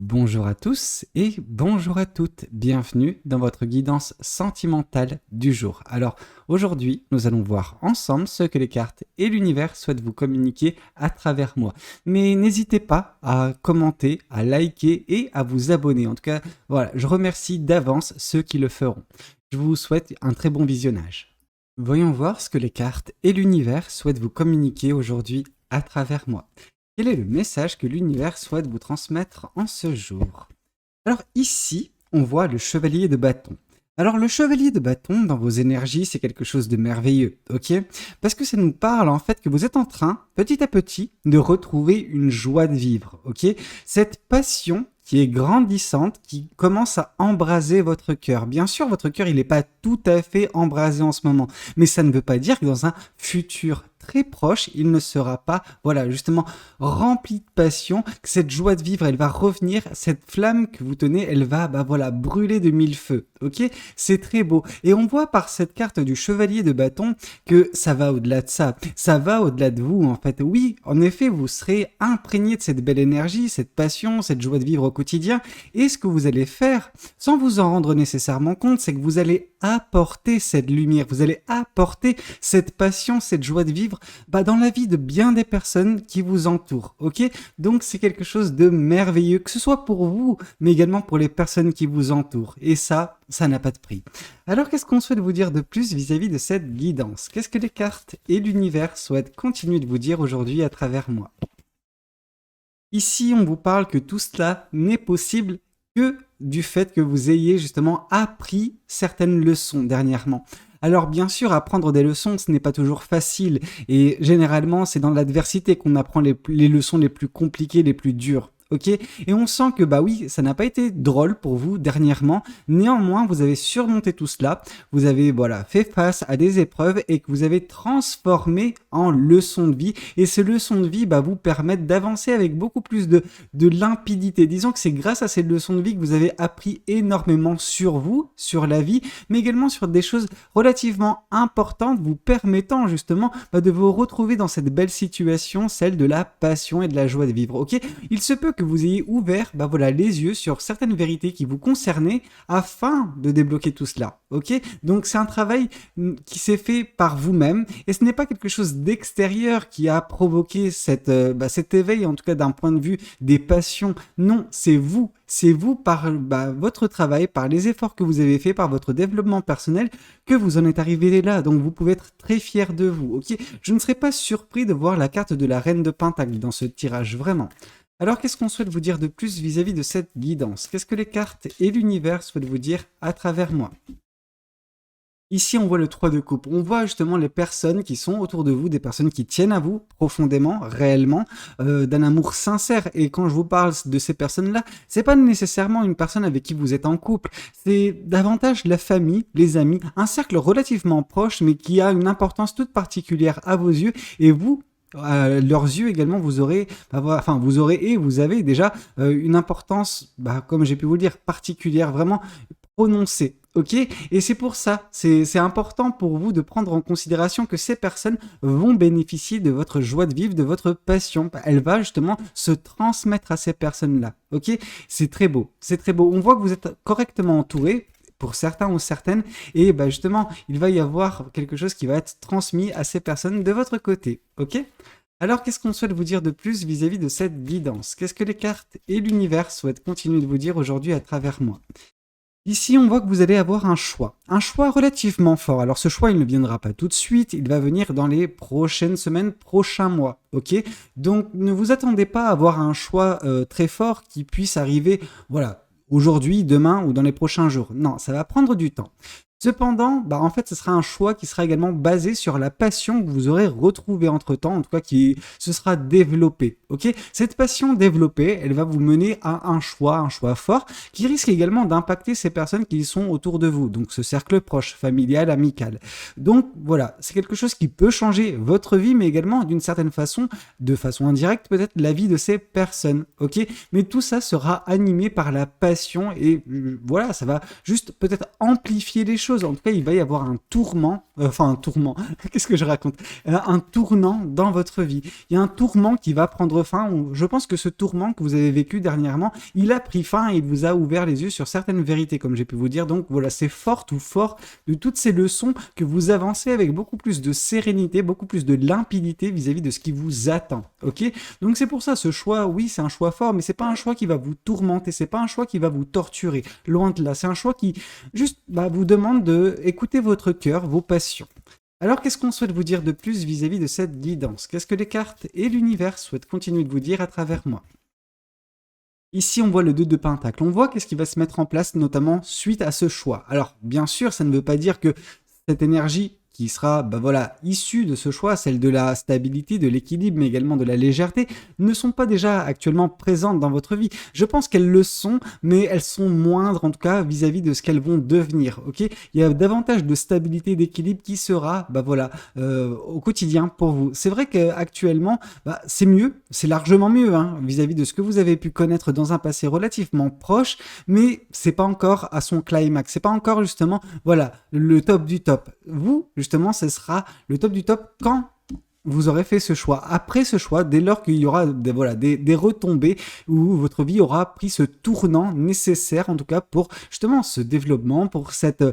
Bonjour à tous et bonjour à toutes. Bienvenue dans votre guidance sentimentale du jour. Alors aujourd'hui, nous allons voir ensemble ce que les cartes et l'univers souhaitent vous communiquer à travers moi. Mais n'hésitez pas à commenter, à liker et à vous abonner. En tout cas, voilà, je remercie d'avance ceux qui le feront. Je vous souhaite un très bon visionnage. Voyons voir ce que les cartes et l'univers souhaitent vous communiquer aujourd'hui à travers moi. Quel est le message que l'univers souhaite vous transmettre en ce jour? Alors ici, on voit le chevalier de bâton. Alors le chevalier de bâton, dans vos énergies, c'est quelque chose de merveilleux, ok? Parce que ça nous parle en fait que vous êtes en train, petit à petit, de retrouver une joie de vivre, ok? Cette passion qui est grandissante, qui commence à embraser votre cœur. Bien sûr, votre cœur, il n'est pas tout à fait embrasé en ce moment, mais ça ne veut pas dire que dans un futur très proche, il ne sera pas, voilà, justement, rempli de passion, que cette joie de vivre, elle va revenir, cette flamme que vous tenez, elle va, voilà, brûler de mille feux, ok? C'est très beau. Et on voit par cette carte du chevalier de bâton que ça va au-delà de ça va au-delà de vous, en fait. Oui, en effet, vous serez imprégné de cette belle énergie, cette passion, cette joie de vivre au quotidien, et ce que vous allez faire, sans vous en rendre nécessairement compte, c'est que vous allez apporter cette lumière, vous allez apporter cette passion, cette joie de vivre dans la vie de bien des personnes qui vous entourent, ok? Donc c'est quelque chose de merveilleux, que ce soit pour vous, mais également pour les personnes qui vous entourent. Et ça n'a pas de prix. Alors qu'est-ce qu'on souhaite vous dire de plus vis-à-vis de cette guidance? Qu'est-ce que les cartes et l'univers souhaitent continuer de vous dire aujourd'hui à travers moi? Ici, on vous parle que tout cela n'est possible que du fait que vous ayez justement appris certaines leçons dernièrement. Alors bien sûr, apprendre des leçons, ce n'est pas toujours facile, et généralement, c'est dans l'adversité qu'on apprend les leçons les plus compliquées, les plus dures. Ok? Et on sent que oui, ça n'a pas été drôle pour vous dernièrement. Néanmoins, vous avez surmonté tout cela. Vous avez fait face à des épreuves et que vous avez transformé en leçons de vie. Et ces leçons de vie vous permettent d'avancer avec beaucoup plus de limpidité. Disons que c'est grâce à ces leçons de vie que vous avez appris énormément sur vous, sur la vie, mais également sur des choses relativement importantes vous permettant justement de vous retrouver dans cette belle situation, celle de la passion et de la joie de vivre. Ok? Il se peut que vous ayez ouvert les yeux sur certaines vérités qui vous concernaient afin de débloquer tout cela. Ok? Donc c'est un travail qui s'est fait par vous-même et ce n'est pas quelque chose d'extérieur qui a provoqué cet éveil, en tout cas d'un point de vue des passions. Non, c'est vous. C'est vous par votre travail, par les efforts que vous avez faits, par votre développement personnel, que vous en êtes arrivé là. Donc vous pouvez être très fier de vous. Ok? Je ne serais pas surpris de voir la carte de la Reine de Pentacle dans ce tirage, vraiment. Alors qu'est-ce qu'on souhaite vous dire de plus vis-à-vis de cette guidance? Qu'est-ce que les cartes et l'univers souhaitent vous dire à travers moi? Ici, on voit le 3 de coupe. On voit justement les personnes qui sont autour de vous, des personnes qui tiennent à vous profondément, réellement, d'un amour sincère. Et quand je vous parle de ces personnes-là, c'est pas nécessairement une personne avec qui vous êtes en couple. C'est davantage la famille, les amis, un cercle relativement proche, mais qui a une importance toute particulière à vos yeux. Et vous, à leurs yeux également, vous aurez, et vous avez déjà une importance, comme j'ai pu vous le dire, particulière, vraiment prononcée. Ok? Et c'est pour ça, c'est important pour vous de prendre en considération que ces personnes vont bénéficier de votre joie de vivre, de votre passion. Elle va justement se transmettre à ces personnes-là. Ok? C'est très beau, c'est très beau. On voit que vous êtes correctement entouré pour certains ou certaines, et justement, il va y avoir quelque chose qui va être transmis à ces personnes de votre côté. Ok? Alors, qu'est-ce qu'on souhaite vous dire de plus vis-à-vis de cette guidance? Qu'est-ce que les cartes et l'univers souhaitent continuer de vous dire aujourd'hui à travers moi? Ici, on voit que vous allez avoir un choix relativement fort. Alors ce choix, il ne viendra pas tout de suite, il va venir dans les prochaines semaines, prochains mois, ok? Donc ne vous attendez pas à avoir un choix très fort qui puisse arriver, aujourd'hui, demain ou dans les prochains jours. Non, ça va prendre du temps. Cependant, en fait, ce sera un choix qui sera également basé sur la passion que vous aurez retrouvée entre-temps, en tout cas qui se sera développée. Ok? Cette passion développée, elle va vous mener à un choix fort, qui risque également d'impacter ces personnes qui sont autour de vous, donc ce cercle proche, familial, amical. Donc voilà, c'est quelque chose qui peut changer votre vie, mais également d'une certaine façon, de façon indirecte peut-être, la vie de ces personnes. Ok? Mais tout ça sera animé par la passion et ça va juste peut-être amplifier les choses chose. En tout cas, il va y avoir un tourment, un tourment, qu'est-ce que je raconte? Un tournant dans votre vie. Il y a un tourment qui va prendre fin. Je pense que ce tourment que vous avez vécu dernièrement, il a pris fin et il vous a ouvert les yeux sur certaines vérités, comme j'ai pu vous dire. Donc voilà, c'est fort ou fort de toutes ces leçons que vous avancez avec beaucoup plus de sérénité, beaucoup plus de limpidité vis-à-vis de ce qui vous attend. Ok? Donc c'est pour ça, ce choix, oui, c'est un choix fort, mais c'est pas un choix qui va vous tourmenter, c'est pas un choix qui va vous torturer. Loin de là, c'est un choix qui juste vous demande de écouter votre cœur, vos passions. Alors, qu'est-ce qu'on souhaite vous dire de plus vis-à-vis de cette guidance? Qu'est-ce que les cartes et l'univers souhaitent continuer de vous dire à travers moi? Ici, on voit le 2 de Pentacle. On voit qu'est-ce qui va se mettre en place, notamment suite à ce choix. Alors, bien sûr, ça ne veut pas dire que cette énergie qui sera issue de ce choix, celle de la stabilité, de l'équilibre, mais également de la légèreté, ne sont pas déjà actuellement présentes dans votre vie. Je pense qu'elles le sont, mais elles sont moindres en tout cas vis-à-vis de ce qu'elles vont devenir. Ok, il y a davantage de stabilité, d'équilibre qui sera au quotidien pour vous. C'est vrai qu'actuellement, c'est mieux, c'est largement mieux vis-à-vis de ce que vous avez pu connaître dans un passé relativement proche, mais c'est pas encore à son climax, c'est pas encore justement le top du top. Vous, justement, ce sera le top du top quand vous aurez fait ce choix. Après ce choix, dès lors qu'il y aura des retombées où votre vie aura pris ce tournant nécessaire, en tout cas, pour justement ce développement, pour cette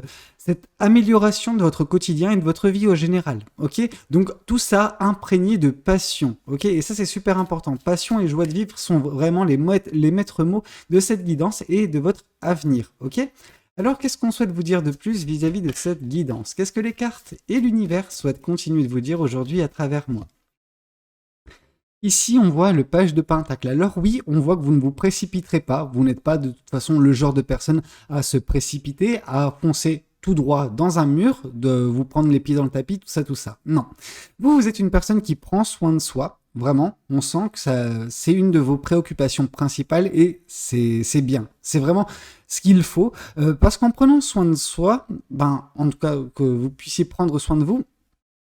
amélioration de votre quotidien et de votre vie au général. Ok? Donc, tout ça imprégné de passion. Ok? Et ça, c'est super important. Passion et joie de vivre sont vraiment les maîtres mots de cette guidance et de votre avenir. Ok? Alors, qu'est-ce qu'on souhaite vous dire de plus vis-à-vis de cette guidance? Qu'est-ce que les cartes et l'univers souhaitent continuer de vous dire aujourd'hui à travers moi? Ici, on voit le page de Pentacle. Alors oui, on voit que vous ne vous précipiterez pas. Vous n'êtes pas de toute façon le genre de personne à se précipiter, à foncer tout droit dans un mur, de vous prendre les pieds dans le tapis, tout ça. Non. Vous êtes une personne qui prend soin de soi. Vraiment, on sent que c'est une de vos préoccupations principales et c'est bien. C'est vraiment ce qu'il faut parce qu'en prenant soin de soi, en tout cas que vous puissiez prendre soin de vous,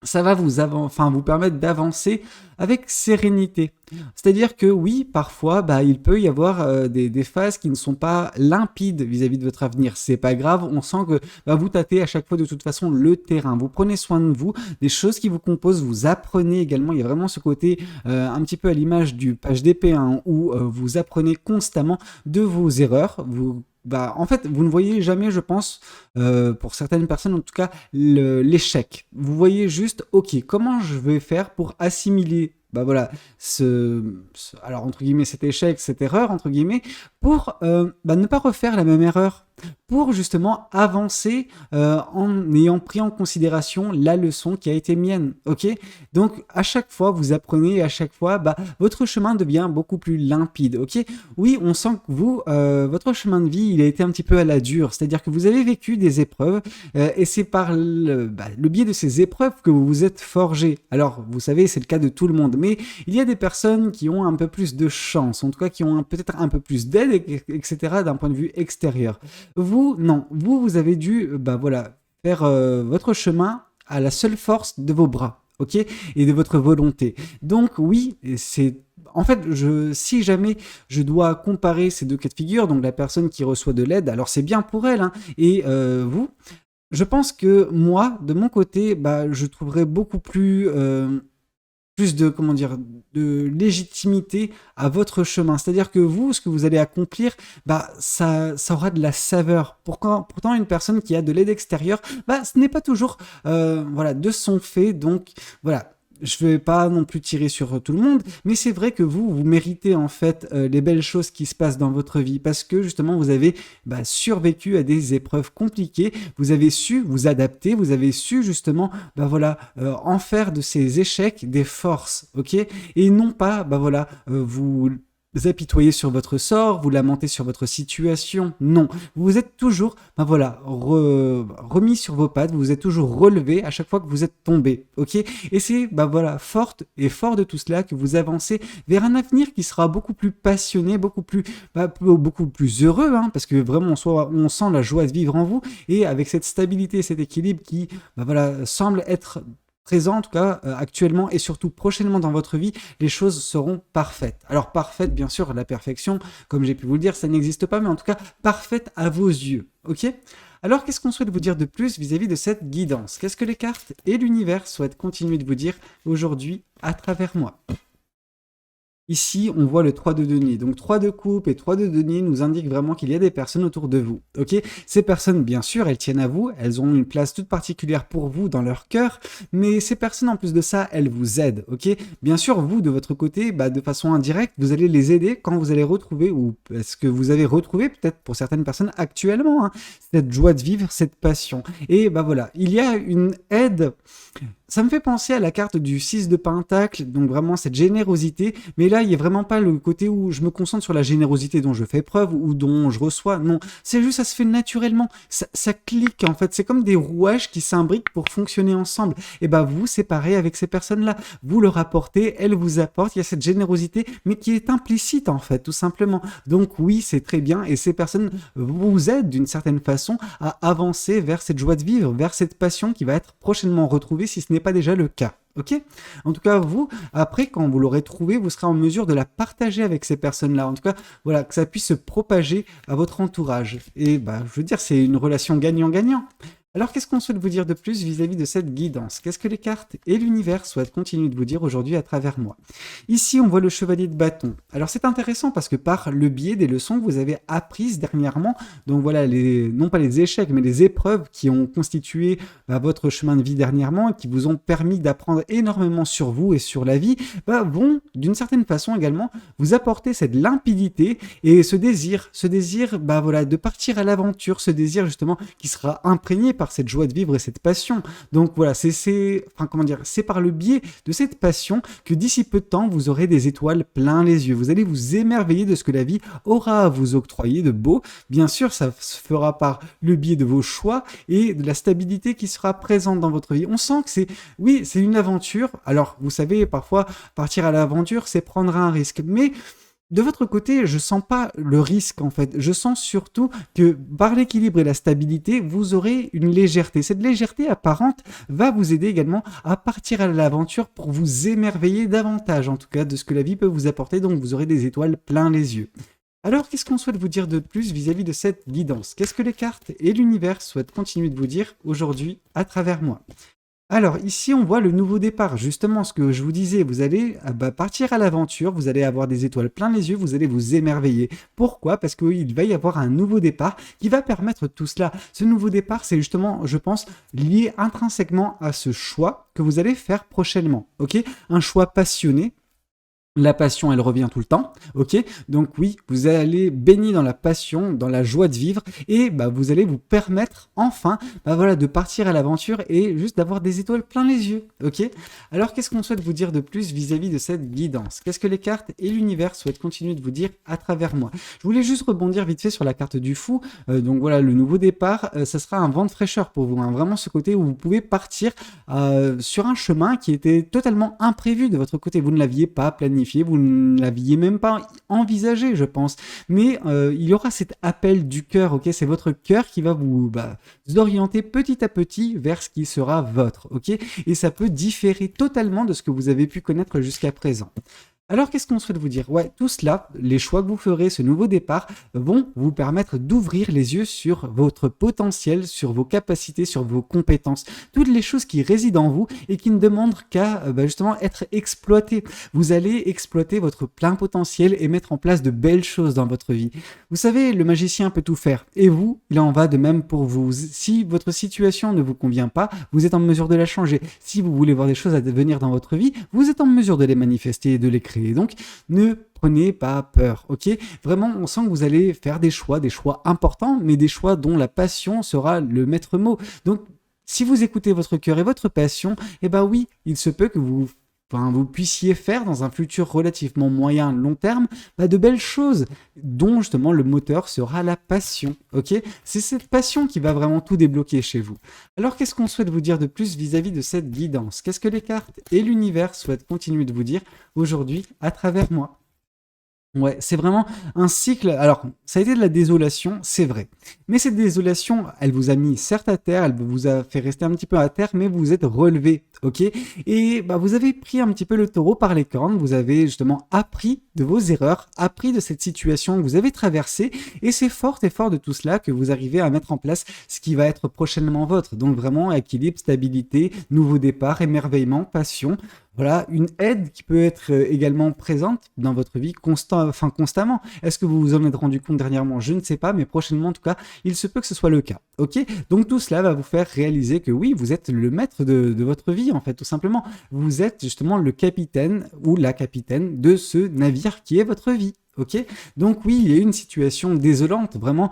ça va vous permettre d'avancer avec sérénité. C'est-à-dire que oui, parfois, il peut y avoir des phases qui ne sont pas limpides vis-à-vis de votre avenir. C'est pas grave, on sent que vous tâtez à chaque fois de toute façon le terrain. Vous prenez soin de vous, des choses qui vous composent, vous apprenez également. Il y a vraiment ce côté un petit peu à l'image du page d'épée où vous apprenez constamment de vos erreurs. En fait, vous ne voyez jamais, je pense, pour certaines personnes en tout cas, l'échec. Vous voyez juste, ok, comment je vais faire pour assimiler alors entre guillemets cet échec, cette erreur entre guillemets, pour ne pas refaire la même erreur, pour justement avancer en ayant pris en considération la leçon qui a été mienne, ok? Donc à chaque fois vous apprenez et à chaque fois votre chemin devient beaucoup plus limpide, ok? Oui, on sent que vous, votre chemin de vie il a été un petit peu à la dure, c'est-à-dire que vous avez vécu des épreuves et c'est par le biais de ces épreuves que vous vous êtes forgé. Alors vous savez c'est le cas de tout le monde, mais il y a des personnes qui ont un peu plus de chance, en tout cas qui ont peut-être un peu plus d'aide, etc. d'un point de vue extérieur. Vous, non. Vous avez dû faire votre chemin à la seule force de vos bras, ok? Et de votre volonté. Donc oui, c'est... En fait, si jamais je dois comparer ces deux cas de figure, donc la personne qui reçoit de l'aide, alors c'est bien pour elle, et vous... Je pense que moi, de mon côté, je trouverais beaucoup plus de légitimité à votre chemin. C'est-à-dire que vous, ce que vous allez accomplir, ça aura de la saveur. Pourtant, une personne qui a de l'aide extérieure, ce n'est pas toujours de son fait. Donc, voilà. Je ne vais pas non plus tirer sur tout le monde, mais c'est vrai que vous méritez en fait les belles choses qui se passent dans votre vie parce que justement vous avez survécu à des épreuves compliquées, vous avez su vous adapter, vous avez su justement en faire de ces échecs des forces, ok? Et non pas vous apitoyer sur votre sort, vous lamenter sur votre situation, non. Vous vous êtes toujours, remis sur vos pattes, vous vous êtes toujours relevé à chaque fois que vous êtes tombé, ok? Et c'est, forte et fort de tout cela que vous avancez vers un avenir qui sera beaucoup plus passionné, beaucoup plus heureux, parce que vraiment on sent la joie de vivre en vous et avec cette stabilité, cet équilibre qui, semble être présent, en tout cas actuellement et surtout prochainement dans votre vie, les choses seront parfaites. Alors parfaite, bien sûr, la perfection, comme j'ai pu vous le dire, ça n'existe pas, mais en tout cas parfaite à vos yeux, ok? Alors qu'est-ce qu'on souhaite vous dire de plus vis-à-vis de cette guidance? Qu'est-ce que les cartes et l'univers souhaitent continuer de vous dire aujourd'hui à travers moi? Ici, on voit le 3 de denier. Donc 3 de coupe et 3 de denier nous indiquent vraiment qu'il y a des personnes autour de vous. Ok? Ces personnes, bien sûr, elles tiennent à vous, elles ont une place toute particulière pour vous dans leur cœur, mais ces personnes, en plus de ça, elles vous aident. Ok? Bien sûr, vous, de votre côté, de façon indirecte, vous allez les aider quand vous allez retrouver, ou est-ce que vous avez retrouvé, peut-être pour certaines personnes actuellement, hein, cette joie de vivre, cette passion. Et voilà, il y a une aide. Ça me fait penser à la carte du 6 de Pentacle, donc vraiment cette générosité, mais là, il n'y a vraiment pas le côté où je me concentre sur la générosité dont je fais preuve ou dont je reçois, non, c'est juste, ça se fait naturellement, ça clique en fait, c'est comme des rouages qui s'imbriquent pour fonctionner ensemble, et vous, c'est pareil avec ces personnes-là, vous leur apportez, elles vous apportent, il y a cette générosité, mais qui est implicite en fait, tout simplement, donc oui, c'est très bien, et ces personnes vous aident d'une certaine façon à avancer vers cette joie de vivre, vers cette passion qui va être prochainement retrouvée si ce n'est pas déjà le cas. Ok? En tout cas, vous, après, quand vous l'aurez trouvé, vous serez en mesure de la partager avec ces personnes-là. En tout cas, voilà, que ça puisse se propager à votre entourage. Et je veux dire, c'est une relation gagnant-gagnant. Alors, qu'est-ce qu'on souhaite vous dire de plus vis-à-vis de cette guidance? Qu'est-ce que les cartes et l'univers souhaitent continuer de vous dire aujourd'hui à travers moi? Ici, on voit le chevalier de bâton. Alors, c'est intéressant parce que par le biais des leçons que vous avez apprises dernièrement, donc voilà, non pas les échecs, mais les épreuves qui ont constitué votre chemin de vie dernièrement et qui vous ont permis d'apprendre énormément sur vous et sur la vie, vont d'une certaine façon également vous apporter cette limpidité et ce désir, voilà, de partir à l'aventure, ce désir justement qui sera imprégné par cette joie de vivre et cette passion. Donc voilà, c'est par le biais de cette passion que d'ici peu de temps, vous aurez des étoiles plein les yeux. Vous allez vous émerveiller de ce que la vie aura à vous octroyer de beau. Bien sûr, ça se fera par le biais de vos choix et de la stabilité qui sera présente dans votre vie. On sent que c'est une aventure. Alors, vous savez, parfois, partir à l'aventure, c'est prendre un risque. Mais de votre côté, je sens pas le risque en fait. Je sens surtout que par l'équilibre et la stabilité, vous aurez une légèreté. Cette légèreté apparente va vous aider également à partir à l'aventure pour vous émerveiller davantage, en tout cas, de ce que la vie peut vous apporter. Donc, vous aurez des étoiles plein les yeux. Alors, qu'est-ce qu'on souhaite vous dire de plus vis-à-vis de cette guidance? Qu'est-ce que les cartes et l'univers souhaitent continuer de vous dire aujourd'hui à travers moi? Alors ici, on voit le nouveau départ, justement ce que je vous disais, vous allez partir à l'aventure, vous allez avoir des étoiles plein les yeux, vous allez vous émerveiller. Pourquoi? Parce qu'il va y avoir un nouveau départ qui va permettre tout cela. Ce nouveau départ, c'est justement, je pense, lié intrinsèquement à ce choix que vous allez faire prochainement. Ok? Un choix passionné. La passion, elle revient tout le temps, ok? Donc oui, vous allez baigner dans la passion, dans la joie de vivre, et vous allez vous permettre enfin, voilà, de partir à l'aventure et juste d'avoir des étoiles plein les yeux, ok? Alors qu'est-ce qu'on souhaite vous dire de plus vis-à-vis de cette guidance? Qu'est-ce que les cartes et l'univers souhaitent continuer de vous dire à travers moi? Je voulais juste rebondir vite fait sur la carte du fou. Donc voilà, le nouveau départ, ça sera un vent de fraîcheur pour vous, hein, vraiment ce côté où vous pouvez partir sur un chemin qui était totalement imprévu de votre côté. Vous ne l'aviez pas planifié, vous ne l'aviez même pas envisagé, je pense. Mais il y aura cet appel du cœur, ok? C'est votre cœur qui va vous orienter petit à petit vers ce qui sera votre, ok? Et ça peut différer totalement de ce que vous avez pu connaître jusqu'à présent. Alors, qu'est-ce qu'on souhaite vous dire? Ouais, tout cela, les choix que vous ferez, ce nouveau départ, vont vous permettre d'ouvrir les yeux sur votre potentiel, sur vos capacités, sur vos compétences. Toutes les choses qui résident en vous et qui ne demandent qu'à justement être exploitées. Vous allez exploiter votre plein potentiel et mettre en place de belles choses dans votre vie. Vous savez, le magicien peut tout faire. Et vous, il en va de même pour vous. Si votre situation ne vous convient pas, vous êtes en mesure de la changer. Si vous voulez voir des choses à devenir dans votre vie, vous êtes en mesure de les manifester et de les créer. Et donc, ne prenez pas peur, ok? Vraiment, on sent que vous allez faire des choix importants, mais des choix dont la passion sera le maître mot. Donc, si vous écoutez votre cœur et votre passion, oui, il se peut que vous puissiez faire dans un futur relativement moyen, long terme, de belles choses, dont justement le moteur sera la passion, ok? C'est cette passion qui va vraiment tout débloquer chez vous. Alors qu'est-ce qu'on souhaite vous dire de plus vis-à-vis de cette guidance? Qu'est-ce que les cartes et l'univers souhaitent continuer de vous dire aujourd'hui à travers moi? Ouais, c'est vraiment un cycle. Alors, ça a été de la désolation, c'est vrai. Mais cette désolation, elle vous a mis certes à terre, elle vous a fait rester un petit peu à terre, mais vous vous êtes relevé, ok? Et bah, vous avez pris un petit peu le taureau par les cornes, vous avez justement appris de vos erreurs, appris de cette situation que vous avez traversée, et c'est fort de tout cela que vous arrivez à mettre en place ce qui va être prochainement votre. Donc vraiment, équilibre, stabilité, nouveau départ, émerveillement, passion. Voilà, une aide qui peut être également présente dans votre vie constamment. Est-ce que vous vous en êtes rendu compte dernièrement? Je ne sais pas, mais prochainement en tout cas, il se peut que ce soit le cas. Ok? Donc tout cela va vous faire réaliser que oui, vous êtes le maître de votre vie en fait, tout simplement. Vous êtes justement le capitaine ou la capitaine de ce navire qui est votre vie. Ok? Donc oui, il y a eu une situation désolante, vraiment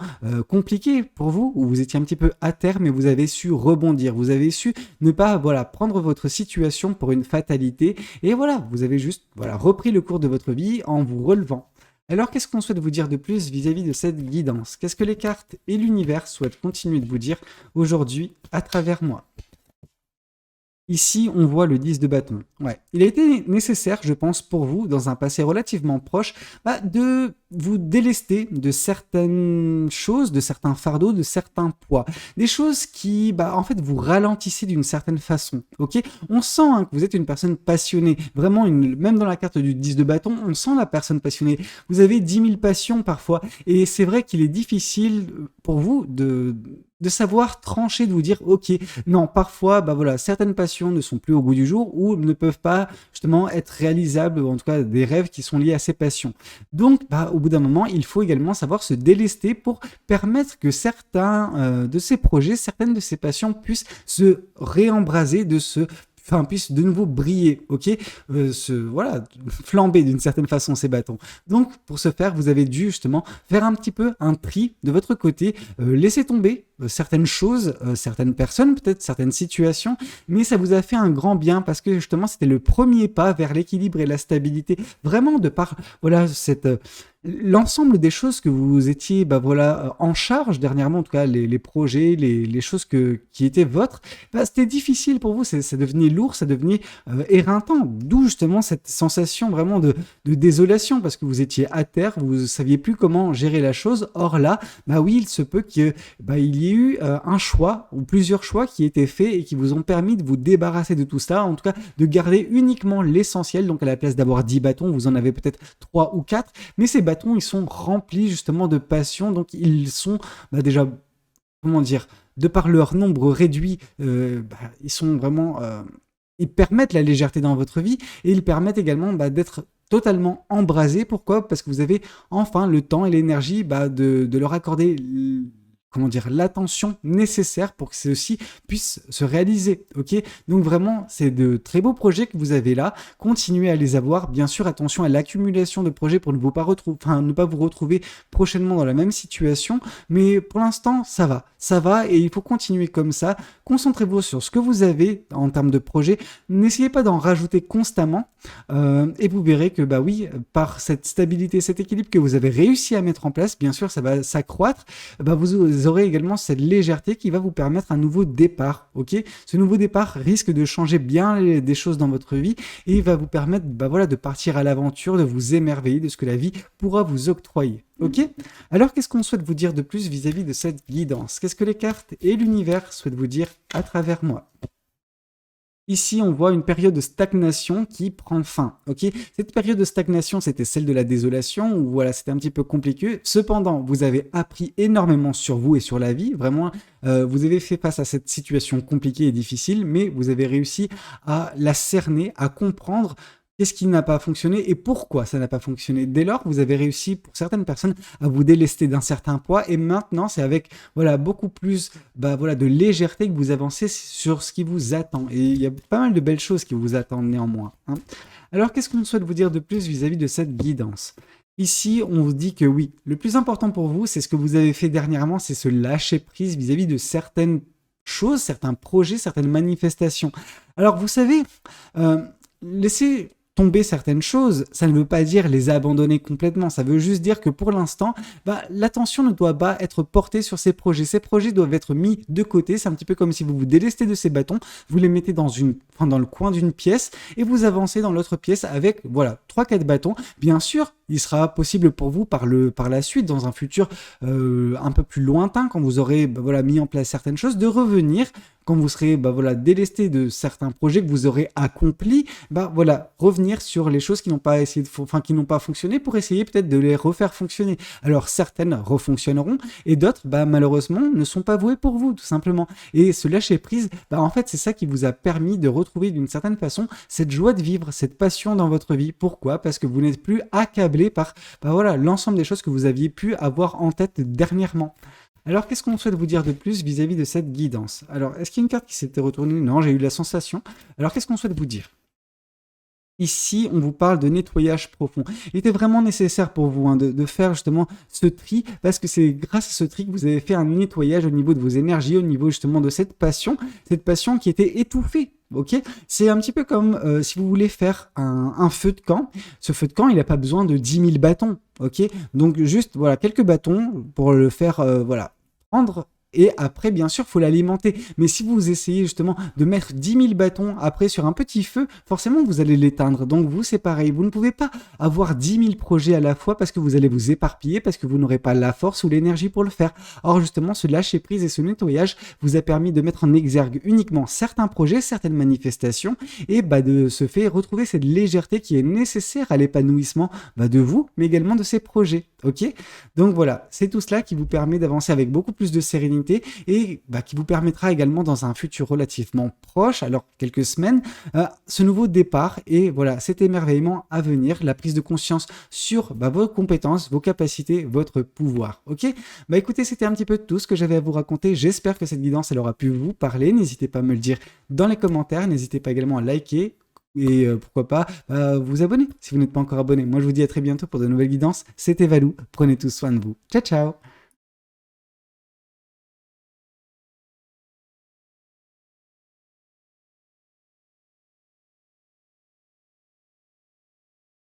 compliquée pour vous, où vous étiez un petit peu à terre, mais vous avez su rebondir, vous avez su ne pas voilà prendre votre situation pour une fatalité, et voilà, vous avez juste voilà repris le cours de votre vie en vous relevant. Alors qu'est-ce qu'on souhaite vous dire de plus vis-à-vis de cette guidance? Qu'est-ce que les cartes et l'univers souhaitent continuer de vous dire aujourd'hui à travers moi? Ici, on voit le 10 de bâton. Ouais. Il a été nécessaire, je pense, pour vous, dans un passé relativement proche, de vous délester de certaines choses, de certains fardeaux, de certains poids. Des choses qui, en fait, vous ralentissez d'une certaine façon. Ok? On sent que vous êtes une personne passionnée. Vraiment, même dans la carte du 10 de bâton, on sent la personne passionnée. Vous avez 10 000 passions parfois. Et c'est vrai qu'il est difficile pour vous de savoir trancher, de vous dire, ok, non, parfois, voilà, certaines passions ne sont plus au goût du jour ou ne peuvent pas justement être réalisables, ou en tout cas des rêves qui sont liés à ces passions. Donc, au bout d'un moment, il faut également savoir se délester pour permettre que certains de ces projets, certaines de ces passions puissent se réembraser puissent de nouveau briller, ok, voilà, flamber d'une certaine façon ces bâtons. Donc, pour ce faire, vous avez dû justement faire un petit peu un tri de votre côté, laisser tomber certaines choses, certaines personnes, peut-être certaines situations, mais ça vous a fait un grand bien parce que justement, c'était le premier pas vers l'équilibre et la stabilité, vraiment de par, voilà, l'ensemble des choses que vous étiez en charge dernièrement, en tout cas les projets, les choses qui étaient vôtres, c'était difficile pour vous, ça devenait lourd, ça devenait éreintant, d'où justement cette sensation vraiment de désolation parce que vous étiez à terre, vous saviez plus comment gérer la chose. Or là, oui, il se peut qu'il y ait eu un choix ou plusieurs choix qui étaient faits et qui vous ont permis de vous débarrasser de tout ça, en tout cas de garder uniquement l'essentiel. Donc à la place d'avoir 10 bâtons, vous en avez peut-être 3 ou 4, mais ces bâtons, ils sont remplis justement de passion, donc ils sont déjà, comment dire, de par leur nombre réduit, ils sont vraiment, ils permettent la légèreté dans votre vie et ils permettent également d'être totalement embrasé. Pourquoi? Parce que vous avez enfin le temps et l'énergie de leur accorder comment dire, l'attention nécessaire pour que ceci puisse se réaliser. Ok? Donc vraiment, c'est de très beaux projets que vous avez là. Continuez à les avoir. Bien sûr, attention à l'accumulation de projets pour ne pas vous retrouver prochainement dans la même situation. Mais pour l'instant, ça va. Ça va et il faut continuer comme ça. Concentrez-vous sur ce que vous avez en termes de projets. N'essayez pas d'en rajouter constamment. Et vous verrez que, oui, par cette stabilité, cet équilibre que vous avez réussi à mettre en place, bien sûr, ça va s'accroître. Vous aurez également cette légèreté qui va vous permettre un nouveau départ. Ok? Ce nouveau départ risque de changer bien des choses dans votre vie et va vous permettre de partir à l'aventure, de vous émerveiller de ce que la vie pourra vous octroyer. Ok? Alors, qu'est-ce qu'on souhaite vous dire de plus vis-à-vis de cette guidance? Qu'est-ce que les cartes et l'univers souhaitent vous dire à travers moi? Ici, on voit une période de stagnation qui prend fin. Ok, cette période de stagnation, c'était celle de la désolation, où voilà, c'était un petit peu compliqué. Cependant, vous avez appris énormément sur vous et sur la vie. Vraiment, vous avez fait face à cette situation compliquée et difficile, mais vous avez réussi à la cerner, à comprendre qu'est-ce qui n'a pas fonctionné et pourquoi ça n'a pas fonctionné. Dès lors, vous avez réussi, pour certaines personnes, à vous délester d'un certain poids. Et maintenant, c'est avec beaucoup plus de légèreté que vous avancez sur ce qui vous attend. Et il y a pas mal de belles choses qui vous attendent néanmoins. Hein. Alors, qu'est-ce qu'on souhaite vous dire de plus vis-à-vis de cette guidance? Ici, on vous dit que oui, le plus important pour vous, c'est ce que vous avez fait dernièrement, c'est se lâcher prise vis-à-vis de certaines choses, certains projets, certaines manifestations. Alors, vous savez, laissez tomber certaines choses, ça ne veut pas dire les abandonner complètement. Ça veut juste dire que pour l'instant, l'attention ne doit pas être portée sur ces projets. Ces projets doivent être mis de côté. C'est un petit peu comme si vous vous délestez de ces bâtons, vous les mettez dans le coin d'une pièce et vous avancez dans l'autre pièce avec, voilà, 3-4 bâtons. Bien sûr, il sera possible pour vous par la suite, dans un futur un peu plus lointain, quand vous aurez mis en place certaines choses, de revenir quand vous serez délesté de certains projets que vous aurez accomplis, revenir sur les choses qui n'ont pas qui n'ont pas fonctionné pour essayer peut-être de les refaire fonctionner. Alors certaines refonctionneront et d'autres malheureusement ne sont pas vouées pour vous tout simplement. Et ce lâcher prise, en fait c'est ça qui vous a permis de retrouver d'une certaine façon cette joie de vivre, cette passion dans votre vie. Pourquoi ? Parce que vous n'êtes plus accablé par l'ensemble des choses que vous aviez pu avoir en tête dernièrement. Alors, qu'est-ce qu'on souhaite vous dire de plus vis-à-vis de cette guidance ? Alors, est-ce qu'il y a une carte qui s'était retournée ? Non, j'ai eu la sensation. Alors, qu'est-ce qu'on souhaite vous dire ? Ici, on vous parle de nettoyage profond. Il était vraiment nécessaire pour vous de faire justement ce tri, parce que c'est grâce à ce tri que vous avez fait un nettoyage au niveau de vos énergies, au niveau justement de cette passion qui était étouffée. Ok, c'est un petit peu comme si vous voulez faire un feu de camp. Ce feu de camp, il n'a pas besoin de 10 000 bâtons. Ok, donc juste quelques bâtons pour le faire prendre. Et après, bien sûr, il faut l'alimenter. Mais si vous essayez justement de mettre 10 000 bâtons après sur un petit feu, forcément, vous allez l'éteindre. Donc vous, c'est pareil. Vous ne pouvez pas avoir 10 000 projets à la fois parce que vous allez vous éparpiller, parce que vous n'aurez pas la force ou l'énergie pour le faire. Or, justement, ce lâcher prise et ce nettoyage vous a permis de mettre en exergue uniquement certains projets, certaines manifestations, et de ce fait retrouver cette légèreté qui est nécessaire à l'épanouissement de vous, mais également de ces projets. Ok ? Donc voilà, c'est tout cela qui vous permet d'avancer avec beaucoup plus de sérénité et qui vous permettra également dans un futur relativement proche, alors quelques semaines, ce nouveau départ et cet émerveillement à venir, la prise de conscience sur vos compétences, vos capacités, votre pouvoir. Ok ? Écoutez, c'était un petit peu tout ce que j'avais à vous raconter. J'espère que cette guidance, elle aura pu vous parler. N'hésitez pas à me le dire dans les commentaires. N'hésitez pas également à liker. Et pourquoi pas vous abonner si vous n'êtes pas encore abonné. Moi, je vous dis à très bientôt pour de nouvelles guidances. C'était Valou. Prenez tous soin de vous. Ciao, ciao.